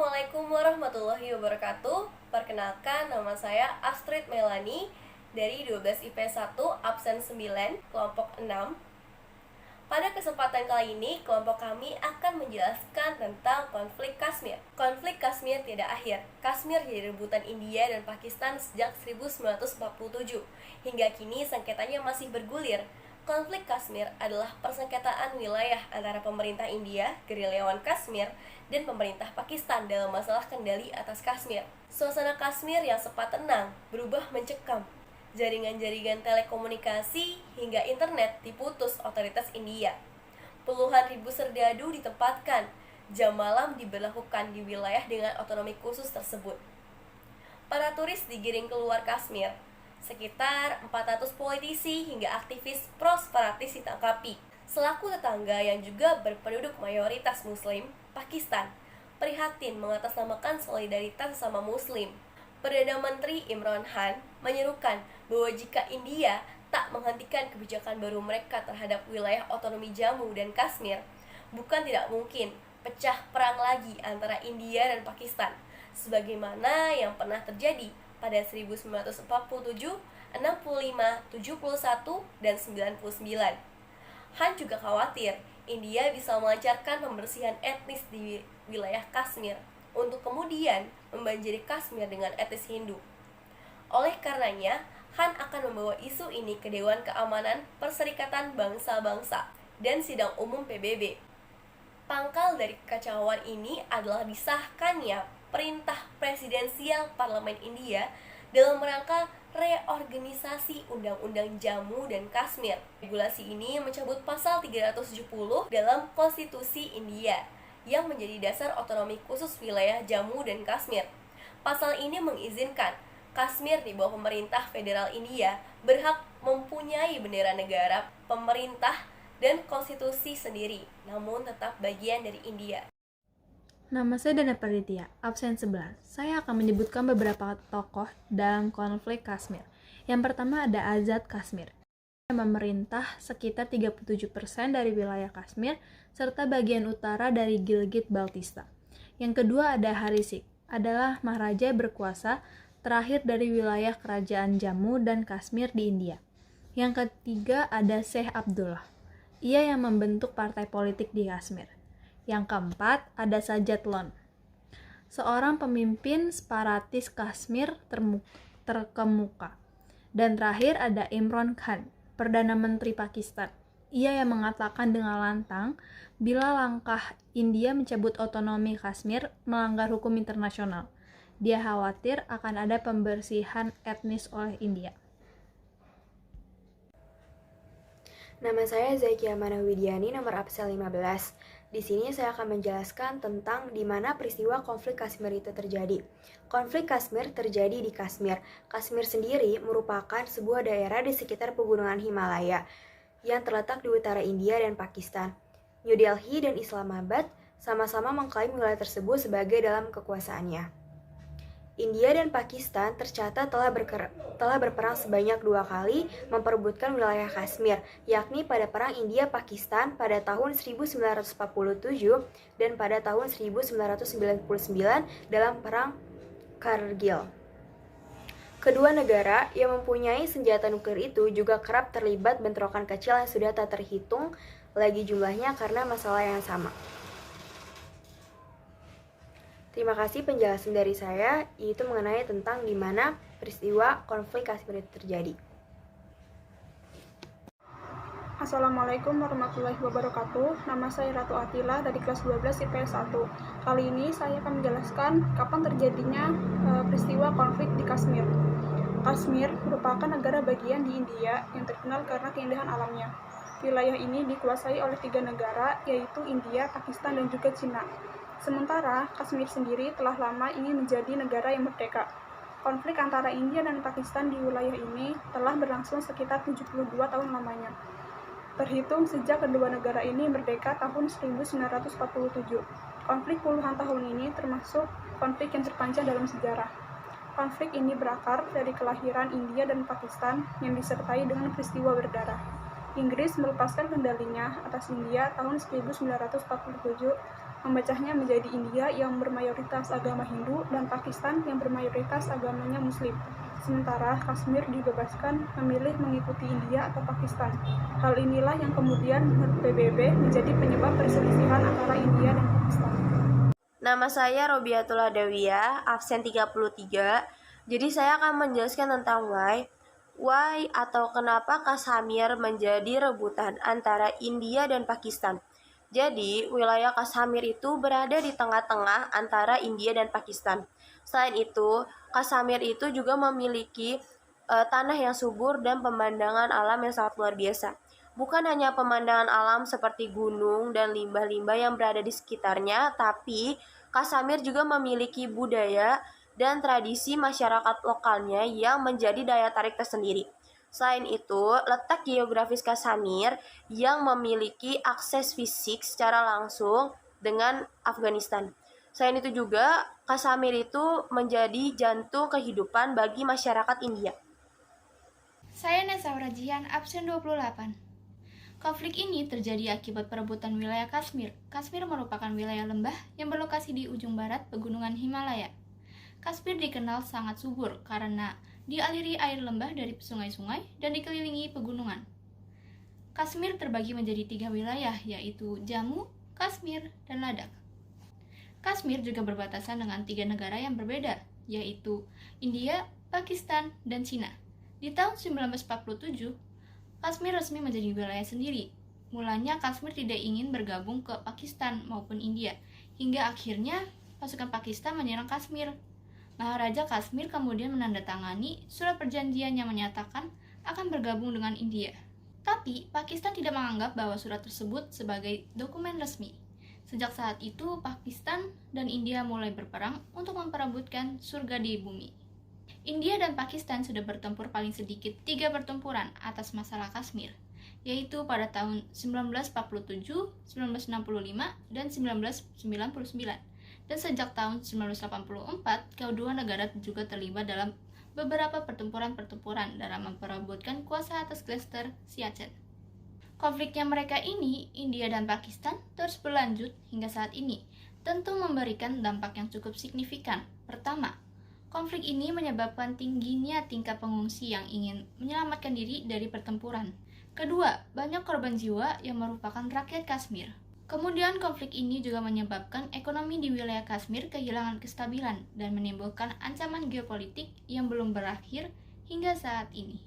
Assalamualaikum warahmatullahi wabarakatuh. Perkenalkan, nama saya Astrid Melani dari 12 IP 1 absen 9 kelompok 6. Pada kesempatan kali ini, kelompok kami akan menjelaskan tentang konflik Kashmir. Konflik Kashmir tidak akhir. Kashmir jadi rebutan India dan Pakistan sejak 1947. Hingga kini sengketanya masih bergulir. Konflik Kashmir adalah persengketaan wilayah antara pemerintah India, gerilyawan Kashmir, dan pemerintah Pakistan dalam masalah kendali atas Kashmir. Suasana Kashmir yang sempat tenang berubah mencekam. Jaringan-jaringan telekomunikasi hingga internet diputus otoritas India. Puluhan ribu serdadu ditempatkan, jam malam diberlakukan di wilayah dengan otonomi khusus tersebut. Para turis digiring keluar Kashmir. Sekitar 400 politisi hingga aktivis pro-separatis ditangkapi. Selaku tetangga yang juga berpenduduk mayoritas Muslim, Pakistan prihatin mengatasnamakan solidaritas sesama Muslim. Perdana Menteri Imran Khan menyerukan bahwa jika India tak menghentikan kebijakan baru mereka terhadap wilayah otonomi Jammu dan Kashmir, bukan tidak mungkin pecah perang lagi antara India dan Pakistan, sebagaimana yang pernah terjadi pada 1947, 65, 71, dan 99. Han juga khawatir India bisa melancarkan pembersihan etnis di wilayah Kashmir untuk kemudian membanjiri Kashmir dengan etnis Hindu. Oleh karenanya, Han akan membawa isu ini ke Dewan Keamanan Perserikatan Bangsa-Bangsa dan Sidang Umum PBB. Pangkal dari kekacauan ini adalah disahkannya perintah presidensial Parlemen India dalam rangka reorganisasi Undang-Undang Jammu dan Kashmir. Regulasi ini mencabut pasal 370 dalam Konstitusi India yang menjadi dasar otonomi khusus wilayah Jammu dan Kashmir. Pasal ini mengizinkan Kashmir di bawah pemerintah federal India berhak mempunyai bendera negara, pemerintah, dan konstitusi sendiri, namun tetap bagian dari India. Nama saya Dana Perditya, absen 11. Saya akan menyebutkan beberapa tokoh dalam konflik Kashmir. Yang pertama ada Azad Kashmir, yang memerintah sekitar 37% dari wilayah Kashmir, serta bagian utara dari Gilgit-Baltistan. Yang kedua ada Hari Sikh, adalah maharaja berkuasa terakhir dari wilayah kerajaan Jammu dan Kashmir di India. Yang ketiga ada Sheikh Abdullah, ia yang membentuk partai politik di Kashmir. Yang keempat ada Sajjad Lone, seorang pemimpin separatis Kashmir terkemuka. Dan terakhir ada Imran Khan, Perdana Menteri Pakistan. Ia yang mengatakan dengan lantang bila langkah India mencabut otonomi Kashmir melanggar hukum internasional. Dia khawatir akan ada pembersihan etnis oleh India. Nama saya Zakia Manawidiani, nomor absen 15. Di sini saya akan menjelaskan tentang di mana peristiwa konflik Kashmir itu terjadi. Konflik Kashmir terjadi di Kashmir. Kashmir sendiri merupakan sebuah daerah di sekitar pegunungan Himalaya yang terletak di utara India dan Pakistan. New Delhi dan Islamabad sama-sama mengklaim wilayah tersebut sebagai dalam kekuasaannya. India dan Pakistan tercatat telah berperang sebanyak 2 kali memperebutkan wilayah Kashmir, yakni pada Perang India-Pakistan pada tahun 1947 dan pada tahun 1999 dalam Perang Kargil. Kedua negara yang mempunyai senjata nuklir itu juga kerap terlibat bentrokan kecil yang sudah tak terhitung lagi jumlahnya karena masalah yang sama. Terima kasih penjelasan dari saya, yaitu mengenai tentang di mana peristiwa konflik Kashmir itu terjadi. Assalamualaikum warahmatullahi wabarakatuh. Nama saya Ratu Atila dari kelas 12 IPS 1. Kali ini saya akan menjelaskan kapan terjadinya peristiwa konflik di Kashmir. Kashmir merupakan negara bagian di India yang terkenal karena keindahan alamnya. Wilayah ini dikuasai oleh 3 negara, yaitu India, Pakistan, dan juga Cina. Sementara, Kashmir sendiri telah lama ingin menjadi negara yang merdeka. Konflik antara India dan Pakistan di wilayah ini telah berlangsung sekitar 72 tahun lamanya. Terhitung sejak kedua negara ini merdeka tahun 1947. Konflik puluhan tahun ini termasuk konflik yang terpanjang dalam sejarah. Konflik ini berakar dari kelahiran India dan Pakistan yang disertai dengan peristiwa berdarah. Inggris melepaskan kendalinya atas India tahun 1947 memecahnya menjadi India yang bermayoritas agama Hindu dan Pakistan yang bermayoritas agamanya Muslim. Sementara Kashmir dibebaskan memilih mengikuti India atau Pakistan. Hal inilah yang kemudian menurut PBB menjadi penyebab perselisihan antara India dan Pakistan. Nama saya Robiatul Adawiyah, absen 33. Jadi saya akan menjelaskan tentang why atau kenapa Kashmir menjadi rebutan antara India dan Pakistan. Jadi, wilayah Kashmir itu berada di tengah-tengah antara India dan Pakistan. Selain itu, Kashmir itu juga memiliki tanah yang subur dan pemandangan alam yang sangat luar biasa. Bukan hanya pemandangan alam seperti gunung dan limbah-limbah yang berada di sekitarnya, tapi Kashmir juga memiliki budaya dan tradisi masyarakat lokalnya yang menjadi daya tarik tersendiri. Selain itu, letak geografis Kashmir yang memiliki akses fisik secara langsung dengan Afghanistan. Selain itu juga, Kashmir itu menjadi jantung kehidupan bagi masyarakat India. Saya Nesa Rajian, absen 28. Konflik ini terjadi akibat perebutan wilayah Kashmir. Kashmir merupakan wilayah lembah yang berlokasi di ujung barat pegunungan Himalaya. Kashmir dikenal sangat subur karena dialiri air lembah dari sungai-sungai dan dikelilingi pegunungan. Kashmir terbagi menjadi 3 wilayah, yaitu Jammu, Kashmir, dan Ladakh. Kashmir juga berbatasan dengan 3 negara yang berbeda, yaitu India, Pakistan, dan Cina. Di tahun 1947, Kashmir resmi menjadi wilayah sendiri. Mulanya Kashmir tidak ingin bergabung ke Pakistan maupun India, hingga akhirnya pasukan Pakistan menyerang Kashmir. Maharaja Kashmir kemudian menandatangani surat perjanjian yang menyatakan akan bergabung dengan India. Tapi, Pakistan tidak menganggap bahwa surat tersebut sebagai dokumen resmi. Sejak saat itu, Pakistan dan India mulai berperang untuk memperebutkan surga di bumi. India dan Pakistan sudah bertempur paling sedikit 3 pertempuran atas masalah Kashmir, yaitu pada tahun 1947, 1965, dan 1999. Dan sejak tahun 1984, kedua negara juga terlibat dalam beberapa pertempuran dalam memperebutkan kuasa atas klaster Siachen. Konfliknya mereka ini, India dan Pakistan, terus berlanjut hingga saat ini, tentu memberikan dampak yang cukup signifikan. Pertama, konflik ini menyebabkan tingginya tingkat pengungsi yang ingin menyelamatkan diri dari pertempuran. Kedua, banyak korban jiwa yang merupakan rakyat Kashmir. Kemudian konflik ini juga menyebabkan ekonomi di wilayah Kashmir kehilangan kestabilan dan menimbulkan ancaman geopolitik yang belum berakhir hingga saat ini.